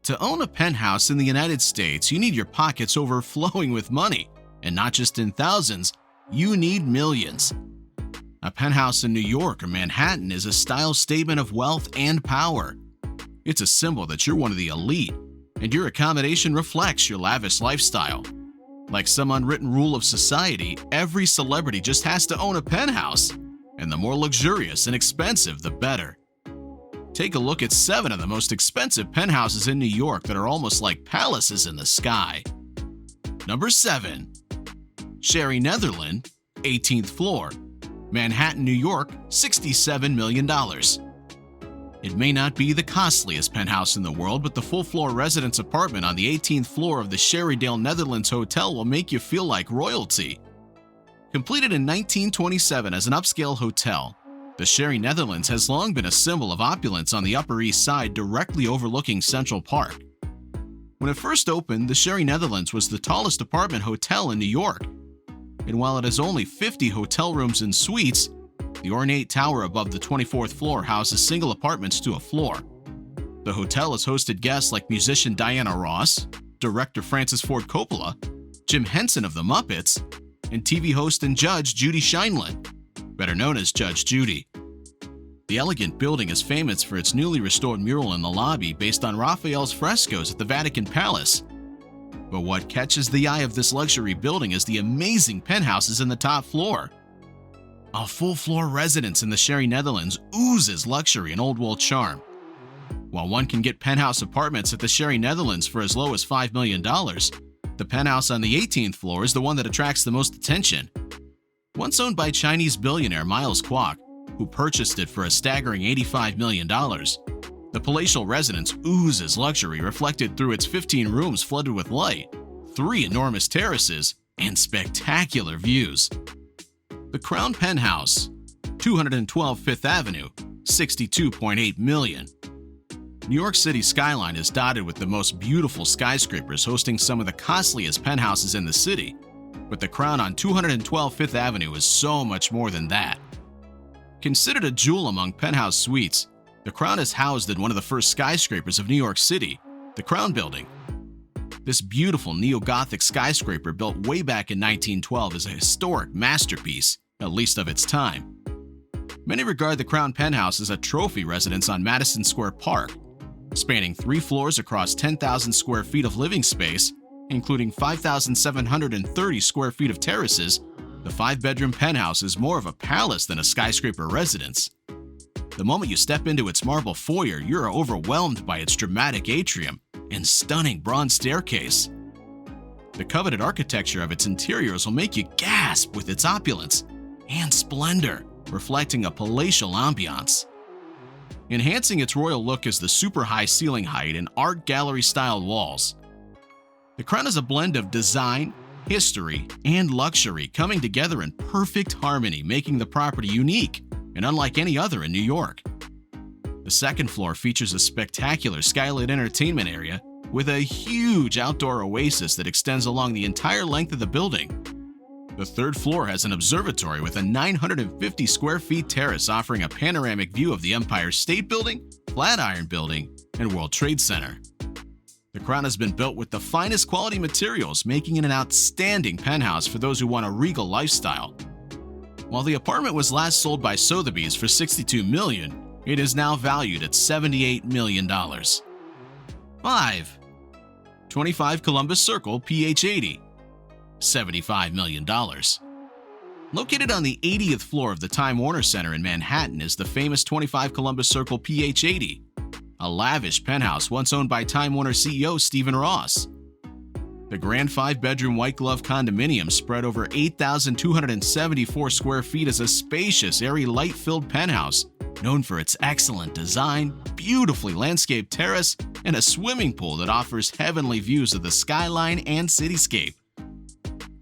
To own a penthouse in the United States, you need your pockets overflowing with money, and not just in thousands, you need millions. A penthouse in New York or Manhattan is a style statement of wealth and power. It's a symbol that you're one of the elite, and your accommodation reflects your lavish lifestyle. Like some unwritten rule of society, every celebrity just has to own a penthouse, and the more luxurious and expensive, the better. Take a look at 7 of the most expensive penthouses in New York that are almost like palaces in the sky. Number 7. Sherry Netherland, 18th floor, Manhattan, New York, $67 million. It may not be the costliest penthouse in the world, but the full-floor residence apartment on the 18th floor of the Sherrydale Netherlands Hotel will make you feel like royalty. Completed in 1927 as an upscale hotel, the Sherry Netherlands has long been a symbol of opulence on the Upper East Side directly overlooking Central Park. When it first opened, the Sherry Netherlands was the tallest apartment hotel in New York. And while it has only 50 hotel rooms and suites, the ornate tower above the 24th floor houses single apartments to a floor. The hotel has hosted guests like musician Diana Ross, director Francis Ford Coppola, Jim Henson of the Muppets, and TV host and judge Judy Sheinlin, better known as Judge Judy. The elegant building is famous for its newly restored mural in the lobby based on Raphael's frescoes at the Vatican Palace. But what catches the eye of this luxury building is the amazing penthouses in the top floor. A full-floor residence in the Sherry Netherlands oozes luxury and old-world charm. While one can get penthouse apartments at the Sherry Netherlands for as low as $5 million, the penthouse on the 18th floor is the one that attracts the most attention. Once owned by Chinese billionaire Miles Kwok, who purchased it for a staggering $85 million, the palatial residence oozes luxury reflected through its 15 rooms flooded with light, 3 enormous terraces, and spectacular views. The Crown Penthouse, 212 Fifth Avenue, $62.8 million. New York City's skyline is dotted with the most beautiful skyscrapers hosting some of the costliest penthouses in the city, but the Crown on 212 Fifth Avenue is so much more than that. Considered a jewel among penthouse suites, the Crown is housed in one of the first skyscrapers of New York City, the Crown Building. This beautiful neo-Gothic skyscraper built way back in 1912 is a historic masterpiece, at least of its time. Many regard the Crown Penthouse as a trophy residence on Madison Square Park, spanning 3 floors across 10,000 square feet of living space, including 5,730 square feet of terraces. The 5-bedroom penthouse is more of a palace than a skyscraper residence. The moment you step into its marble foyer, you're overwhelmed by its dramatic atrium and stunning bronze staircase. The coveted architecture of its interiors will make you gasp with its opulence and splendor, reflecting a palatial ambiance. Enhancing its royal look is the super high ceiling height and art gallery-styled walls. The Crown is a blend of design, history, and luxury coming together in perfect harmony, making the property unique and unlike any other in New York. The second floor features a spectacular skylit entertainment area with a huge outdoor oasis that extends along the entire length of the building. The third floor has an observatory with a 950 square feet terrace offering a panoramic view of the Empire State Building, Flatiron Building, and World Trade Center. The Crown has been built with the finest quality materials, making it an outstanding penthouse for those who want a regal lifestyle. While the apartment was last sold by Sotheby's for $62 million, it is now valued at $78 million. 5. 25 Columbus Circle PH80, $75 million. Located on the 80th floor of the Time Warner Center in Manhattan is the famous 25 Columbus Circle PH80, a lavish penthouse once owned by Time Warner CEO Stephen Ross. The grand 5-bedroom white glove condominium spread over 8,274 square feet is a spacious, airy, light-filled penthouse known for its excellent design, beautifully landscaped terrace, and a swimming pool that offers heavenly views of the skyline and cityscape.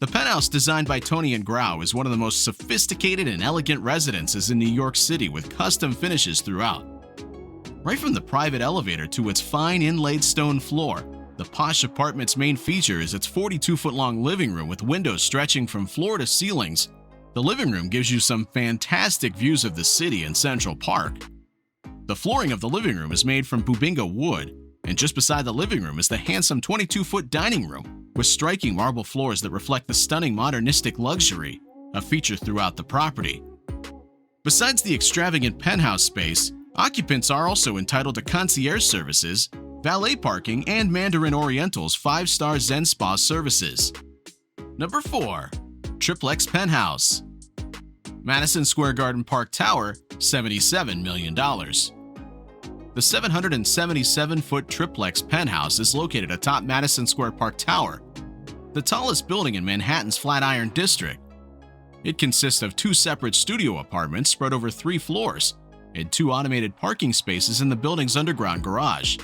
The penthouse, designed by Tony and Grau, is one of the most sophisticated and elegant residences in New York City with custom finishes throughout. Right from the private elevator to its fine inlaid stone floor, the posh apartment's main feature is its 42-foot-long living room with windows stretching from floor to ceilings. The living room gives you some fantastic views of the city and Central Park. The flooring of the living room is made from Bubinga wood And just beside the living room is the handsome 22-foot dining room with striking marble floors that reflect the stunning modernistic luxury, a feature throughout the property. Besides the extravagant penthouse space, occupants are also entitled to concierge services, valet parking, and Mandarin Oriental's 5-star Zen Spa services. Number 4. Triplex Penthouse. Madison Square Garden Park Tower, $77 million. The 777-foot triplex penthouse is located atop Madison Square Park Tower, the tallest building in Manhattan's Flatiron District. It consists of 2 separate studio apartments spread over 3 floors and 2 automated parking spaces in the building's underground garage.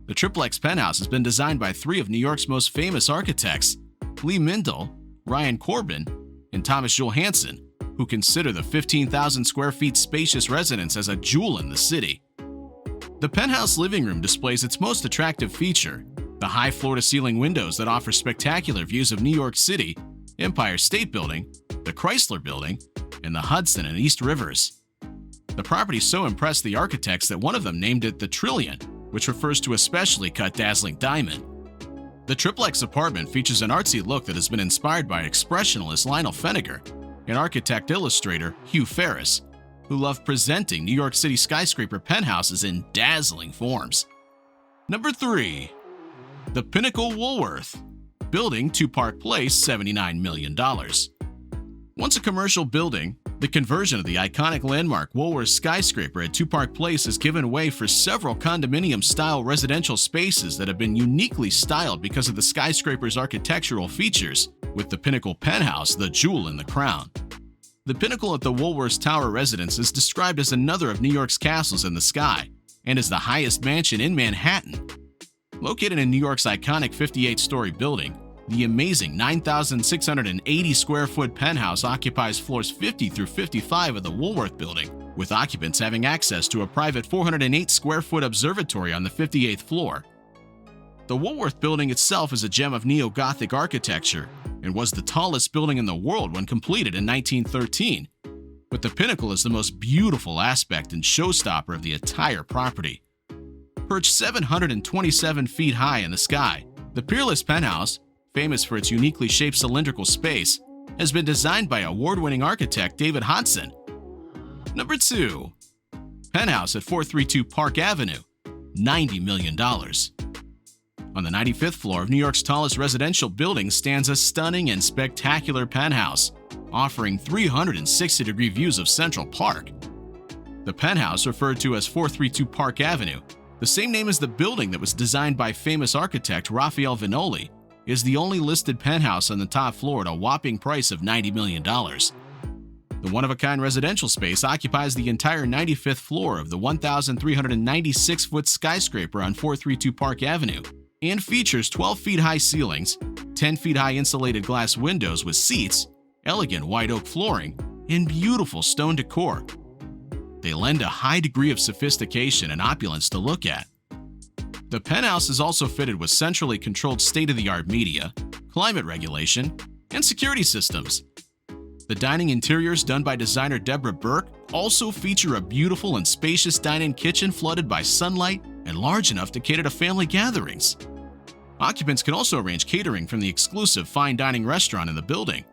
The triplex penthouse has been designed by 3 of New York's most famous architects, Lee Mindel, Ryan Corbin, and Thomas Juel Hansen, who consider the 15,000 square feet spacious residence as a jewel in the city. The penthouse living room displays its most attractive feature, the high floor-to-ceiling windows that offer spectacular views of New York City, Empire State Building, the Chrysler Building, and the Hudson and East Rivers. The property so impressed the architects that one of them named it the Trillion, which refers to a specially cut dazzling diamond. The triplex apartment features an artsy look that has been inspired by expressionist Lionel Feniger and architect-illustrator Hugh Ferris, who love presenting New York City skyscraper penthouses in dazzling forms. Number 3. The Pinnacle Woolworth. Building 2 Park Place, $79 million. Once a commercial building, the conversion of the iconic landmark Woolworth skyscraper at 2 Park Place has given way for several condominium-style residential spaces that have been uniquely styled because of the skyscraper's architectural features, with the Pinnacle Penthouse the jewel in the crown. The Pinnacle at the Woolworth Tower residence is described as another of New York's castles in the sky and is the highest mansion in Manhattan. Located in New York's iconic 58-story building, the amazing 9,680 square foot penthouse occupies floors 50 through 55 of the Woolworth building, with occupants having access to a private 408 square foot observatory on the 58th floor. The Woolworth building itself is a gem of neo-Gothic architecture and was the tallest building in the world when completed in 1913. But the Pinnacle is the most beautiful aspect and showstopper of the entire property. Perched 727 feet high in the sky, the Peerless Penthouse, famous for its uniquely shaped cylindrical space, has been designed by award-winning architect David Hodson. Number 2. Penthouse at 432 Park Avenue, $90 million. On the 95th floor of New York's tallest residential building stands a stunning and spectacular penthouse, offering 360-degree views of Central Park. The penthouse, referred to as 432 Park Avenue, the same name as the building that was designed by famous architect Raphael Viñoly, is the only listed penthouse on the top floor at a whopping price of $90 million. The one-of-a-kind residential space occupies the entire 95th floor of the 1,396-foot skyscraper on 432 Park Avenue and features 12-feet-high ceilings, 10-feet-high insulated glass windows with seats, elegant white oak flooring, and beautiful stone decor. They lend a high degree of sophistication and opulence to look at. The penthouse is also fitted with centrally controlled state-of-the-art media, climate regulation, and security systems. The dining interiors done by designer Deborah Burke also feature a beautiful and spacious dine-in kitchen flooded by sunlight and large enough to cater to family gatherings. Occupants can also arrange catering from the exclusive fine dining restaurant in the building.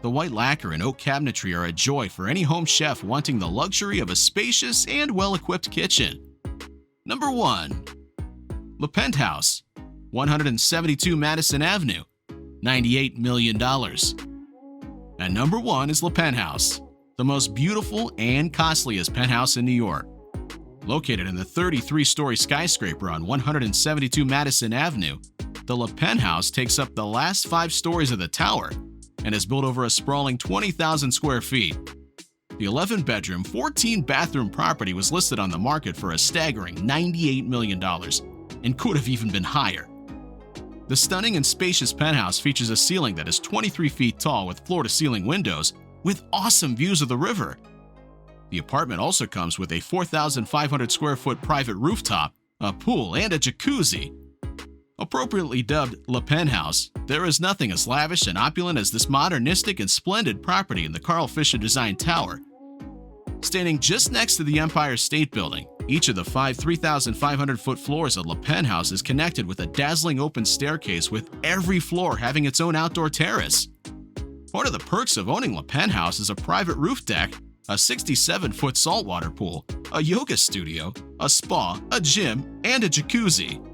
The white lacquer and oak cabinetry are a joy for any home chef wanting the luxury of a spacious and well-equipped kitchen. Number 1. The Penthouse, 172 Madison Avenue, $98 million. And number 1 is the Penthouse, the most beautiful and costliest penthouse in New York. Located in the 33-story skyscraper on 172 Madison Avenue, the Le Penthouse takes up the last 5 stories of the tower and is built over a sprawling 20,000 square feet. The 11-bedroom, 14-bathroom property was listed on the market for a staggering $98 million and could have even been higher. The stunning and spacious penthouse features a ceiling that is 23 feet tall with floor-to-ceiling windows with awesome views of the river. The apartment also comes with a 4,500 square foot private rooftop, a pool, and a jacuzzi. Appropriately dubbed Le Penthouse, there is nothing as lavish and opulent as this modernistic and splendid property in the Carl Fisher designed tower. Standing just next to the Empire State Building, Each of the 3,500-foot floors of Le Penthouse is connected with a dazzling open staircase, with every floor having its own outdoor terrace. Part of the perks of owning Le Penthouse is a private roof deck, a 67-foot saltwater pool, a yoga studio, a spa, a gym, and a jacuzzi.